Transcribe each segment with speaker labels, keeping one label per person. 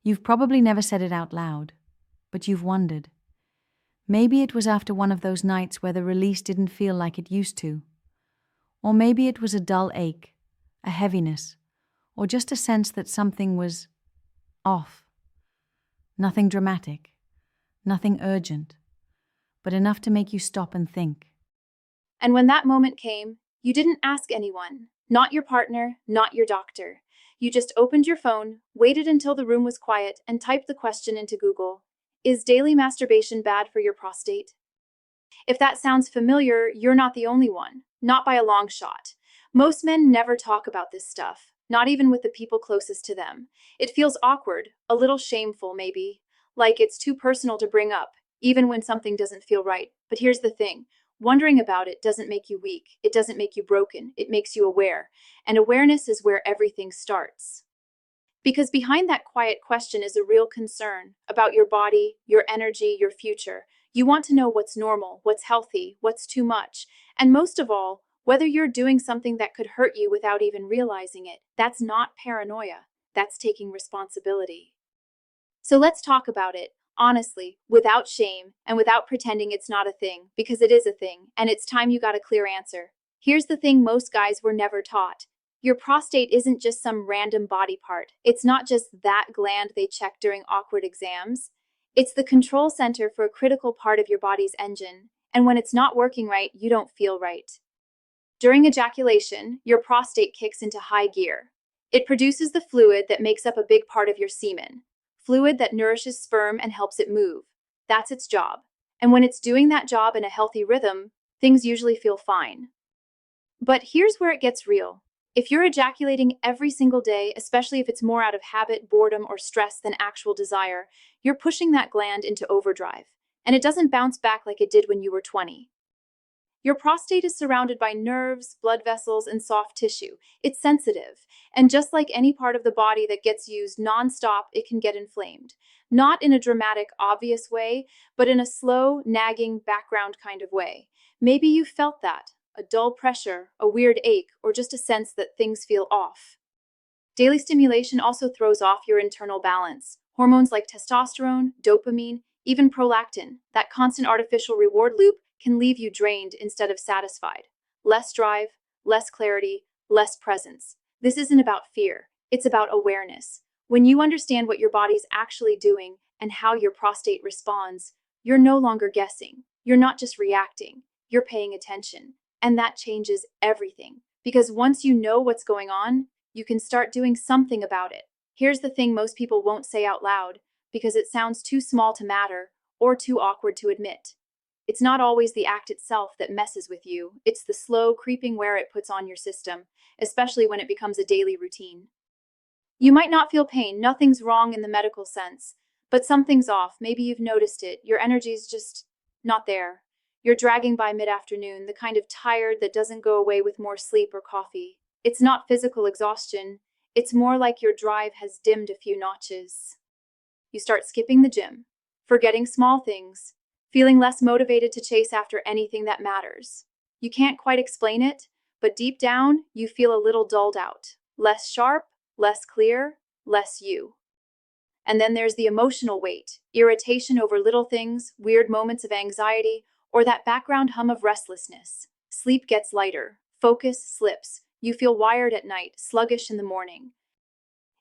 Speaker 1: You've probably never said it out loud, but you've wondered. Maybe it was after one of those nights where the release didn't feel like it used to. Or maybe it was a dull ache, a heaviness, or just a sense that something was off. Nothing dramatic, nothing urgent, but enough to make you stop and think.
Speaker 2: And when that moment came, you didn't ask anyone, not your partner, not your doctor. You just opened your phone, waited until the room was quiet, and typed the question into Google. Is daily masturbation bad for your prostate? If that sounds familiar, you're not the only one, not by a long shot. Most men never talk about this stuff, not even with the people closest to them. It feels awkward, a little shameful maybe, like it's too personal to bring up, even when something doesn't feel right. But here's the thing. Wondering about it doesn't make you weak. It doesn't make you broken. It makes you aware. And awareness is where everything starts. Because behind that quiet question is a real concern about your body, your energy, your future. You want to know what's normal, what's healthy, what's too much, and most of all, whether you're doing something that could hurt you without even realizing it. That's not paranoia. That's taking responsibility. So let's talk about it, honestly, without shame, and without pretending it's not a thing, because it is a thing, and it's time you got a clear answer. Here's the thing most guys were never taught. Your prostate isn't just some random body part. It's not just that gland they check during awkward exams. It's the control center for a critical part of your body's engine, and when it's not working right, you don't feel right. During ejaculation, your prostate kicks into high gear. It produces the fluid that makes up a big part of your semen, fluid that nourishes sperm and helps it move. That's its job. And when it's doing that job in a healthy rhythm, things usually feel fine. But here's where it gets real. If you're ejaculating every single day, especially if it's more out of habit, boredom, or stress than actual desire, you're pushing that gland into overdrive, and it doesn't bounce back like it did when you were 20. Your prostate is surrounded by nerves, blood vessels, and soft tissue. It's sensitive, and just like any part of the body that gets used nonstop, it can get inflamed. Not in a dramatic, obvious way, but in a slow, nagging, background kind of way. Maybe you felt that. A dull pressure, a weird ache, or just a sense that things feel off. Daily stimulation also throws off your internal balance. Hormones like testosterone, dopamine, even prolactin, that constant artificial reward loop, can leave you drained instead of satisfied. Less drive, less clarity, less presence. This isn't about fear, it's about awareness. When you understand what your body's actually doing and how your prostate responds, you're no longer guessing. You're not just reacting, you're paying attention. And that changes everything. Because once you know what's going on, you can start doing something about it. Here's the thing most people won't say out loud because it sounds too small to matter or too awkward to admit. It's not always the act itself that messes with you. It's the slow, creeping wear it puts on your system, especially when it becomes a daily routine. You might not feel pain, nothing's wrong in the medical sense, but something's off. Maybe you've noticed it. Your energy's just not there. You're dragging by mid-afternoon, the kind of tired that doesn't go away with more sleep or coffee. It's not physical exhaustion. It's more like your drive has dimmed a few notches. You start skipping the gym, forgetting small things, feeling less motivated to chase after anything that matters. You can't quite explain it, but deep down, you feel a little dulled out. Less sharp, less clear, less you. And then there's the emotional weight, irritation over little things, weird moments of anxiety, or that background hum of restlessness. Sleep gets lighter, focus slips, you feel wired at night, sluggish in the morning.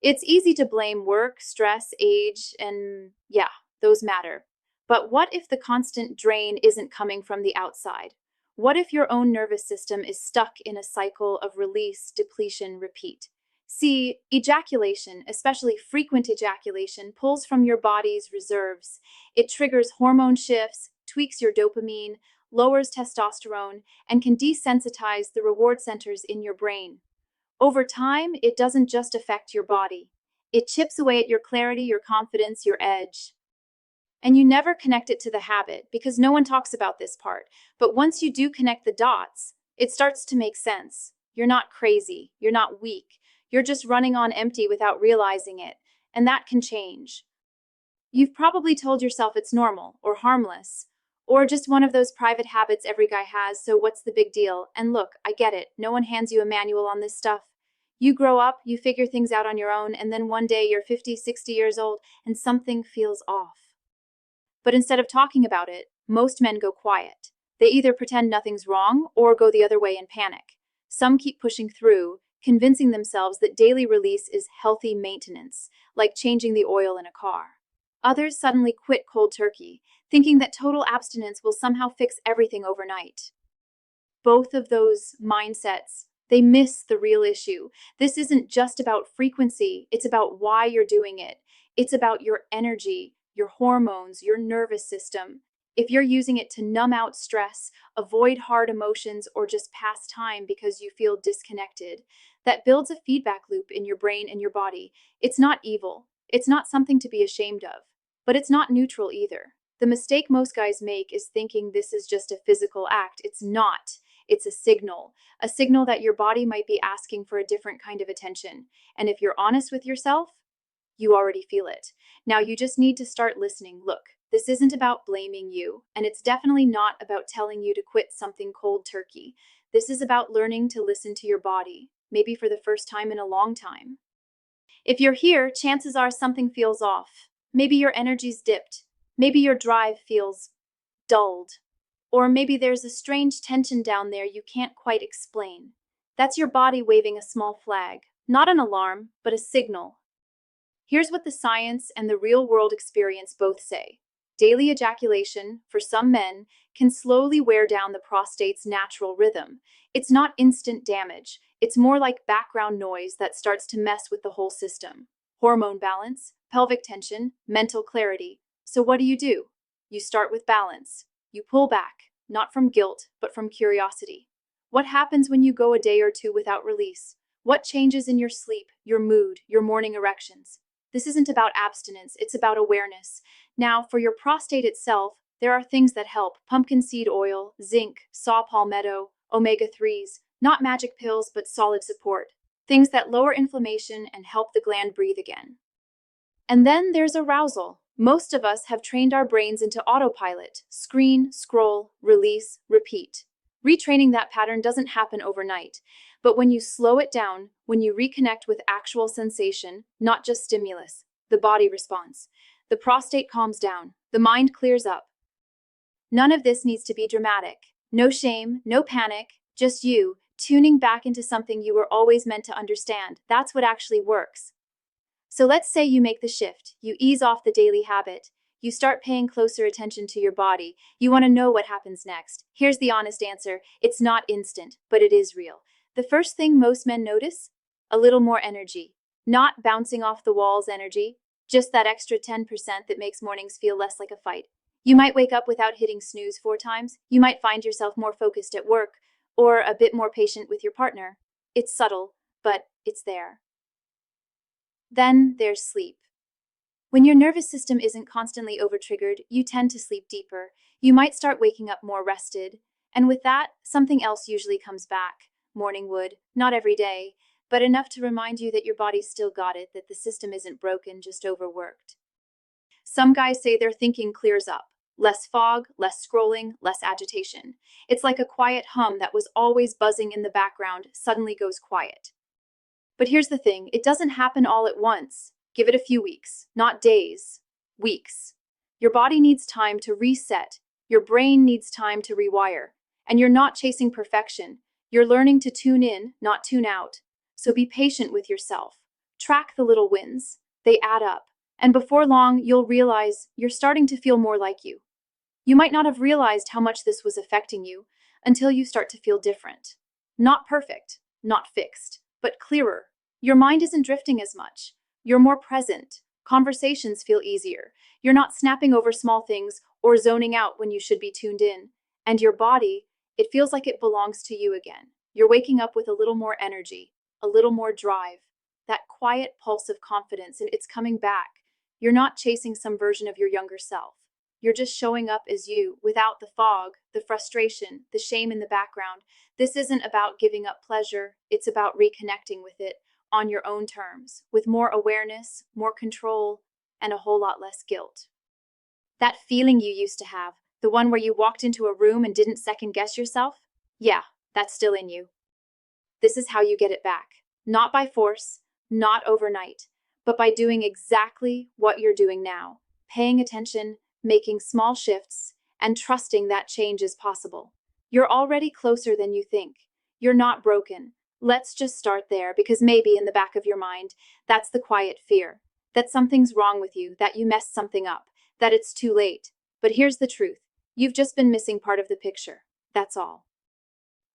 Speaker 2: It's easy to blame work, stress, age, and yeah, those matter. But what if the constant drain isn't coming from the outside? What if your own nervous system is stuck in a cycle of release, depletion, repeat? See, ejaculation, especially frequent ejaculation, pulls from your body's reserves. It triggers hormone shifts, tweaks your dopamine, lowers testosterone, and can desensitize the reward centers in your brain. Over time, it doesn't just affect your body. It chips away at your clarity, your confidence, your edge. And you never connect it to the habit because no one talks about this part. But once you do connect the dots, it starts to make sense. You're not crazy. You're not weak. You're just running on empty without realizing it. And that can change. You've probably told yourself it's normal or harmless, or just one of those private habits every guy has, so what's the big deal? And look, I get it. No one hands you a manual on this stuff. You grow up, you figure things out on your own, and then one day you're 50, 60 years old and something feels off. But instead of talking about it, most men go quiet. They either pretend nothing's wrong or go the other way in panic. Some keep pushing through, convincing themselves that daily release is healthy maintenance, like changing the oil in a car. Others suddenly quit cold turkey, thinking that total abstinence will somehow fix everything overnight. Both of those mindsets, they miss the real issue. This isn't just about frequency, it's about why you're doing it. It's about your energy, your hormones, your nervous system. If you're using it to numb out stress, avoid hard emotions, or just pass time because you feel disconnected, that builds a feedback loop in your brain and your body. It's not evil. It's not something to be ashamed of. But it's not neutral either. The mistake most guys make is thinking this is just a physical act. It's not. It's a signal that your body might be asking for a different kind of attention. And if you're honest with yourself, you already feel it. Now you just need to start listening. Look, this isn't about blaming you, and it's definitely not about telling you to quit something cold turkey. This is about learning to listen to your body, maybe for the first time in a long time. If you're here, chances are something feels off. Maybe your energy's dipped. Maybe your drive feels dulled. Or maybe there's a strange tension down there you can't quite explain. That's your body waving a small flag. Not an alarm, but a signal. Here's what the science and the real-world experience both say. Daily ejaculation, for some men, can slowly wear down the prostate's natural rhythm. It's not instant damage. It's more like background noise that starts to mess with the whole system. Hormone balance, pelvic tension, mental clarity. So what do? You start with balance. You pull back, not from guilt, but from curiosity. What happens when you go a day or two without release? What changes in your sleep, your mood, your morning erections? This isn't about abstinence, it's about awareness. Now, for your prostate itself, there are things that help. Pumpkin seed oil, zinc, saw palmetto, omega-3s, not magic pills, but solid support. Things that lower inflammation and help the gland breathe again. And then there's arousal. Most of us have trained our brains into autopilot. Screen, scroll, release, repeat. Retraining that pattern doesn't happen overnight. But when you slow it down, when you reconnect with actual sensation, not just stimulus, the body responds. The prostate calms down. The mind clears up. None of this needs to be dramatic. No shame, no panic, just you, tuning back into something you were always meant to understand. That's what actually works. So let's say you make the shift. You ease off the daily habit. You start paying closer attention to your body. You want to know what happens next. Here's the honest answer. It's not instant, but it is real. The first thing most men notice? A little more energy. Not bouncing off the walls energy, just that extra 10% that makes mornings feel less like a fight. You might wake up without hitting snooze 4 times. You might find yourself more focused at work, or a bit more patient with your partner. It's subtle, but it's there. Then there's sleep. When your nervous system isn't constantly over-triggered, you tend to sleep deeper. You might start waking up more rested. And with that, something else usually comes back. Morning wood, not every day, but enough to remind you that your body's still got it, that the system isn't broken, just overworked. Some guys say their thinking clears up. Less fog, less scrolling, less agitation. It's like a quiet hum that was always buzzing in the background suddenly goes quiet. But here's the thing, it doesn't happen all at once. Give it a few weeks, not days, weeks. Your body needs time to reset. Your brain needs time to rewire. And you're not chasing perfection. You're learning to tune in, not tune out. So be patient with yourself. Track the little wins. They add up. And before long, you'll realize you're starting to feel more like you. You might not have realized how much this was affecting you until you start to feel different. Not perfect, not fixed, but clearer. Your mind isn't drifting as much. You're more present. Conversations feel easier. You're not snapping over small things or zoning out when you should be tuned in. And your body, it feels like it belongs to you again. You're waking up with a little more energy, a little more drive, that quiet pulse of confidence, and it's coming back. You're not chasing some version of your younger self. You're just showing up as you, without the fog, the frustration, the shame in the background. This isn't about giving up pleasure. It's about reconnecting with it on your own terms, with more awareness, more control, and a whole lot less guilt. That feeling you used to have, the one where you walked into a room and didn't second guess yourself? Yeah, that's still in you. This is how you get it back. Not by force, not overnight, but by doing exactly what you're doing now, paying attention, making small shifts, and trusting that change is possible. You're already closer than you think. You're not broken. Let's just start there, because maybe in the back of your mind, that's the quiet fear that something's wrong with you, that you messed something up, that it's too late. But here's the truth. You've just been missing part of the picture. That's all.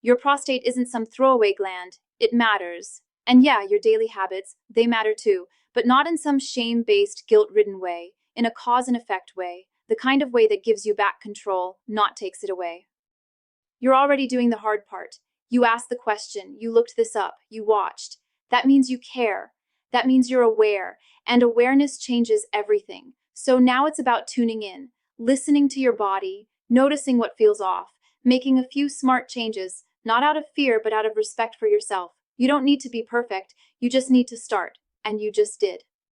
Speaker 2: Your prostate isn't some throwaway gland. It matters. And yeah, your daily habits, they matter too, but not in some shame-based, guilt-ridden way, in a cause and effect way, the kind of way that gives you back control, not takes it away. You're already doing the hard part. You asked the question, you looked this up, you watched. That means you care. That means you're aware, and awareness changes everything. So now it's about tuning in, listening to your body, noticing what feels off, making a few smart changes, not out of fear, but out of respect for yourself. You don't need to be perfect, you just need to start, and you just did.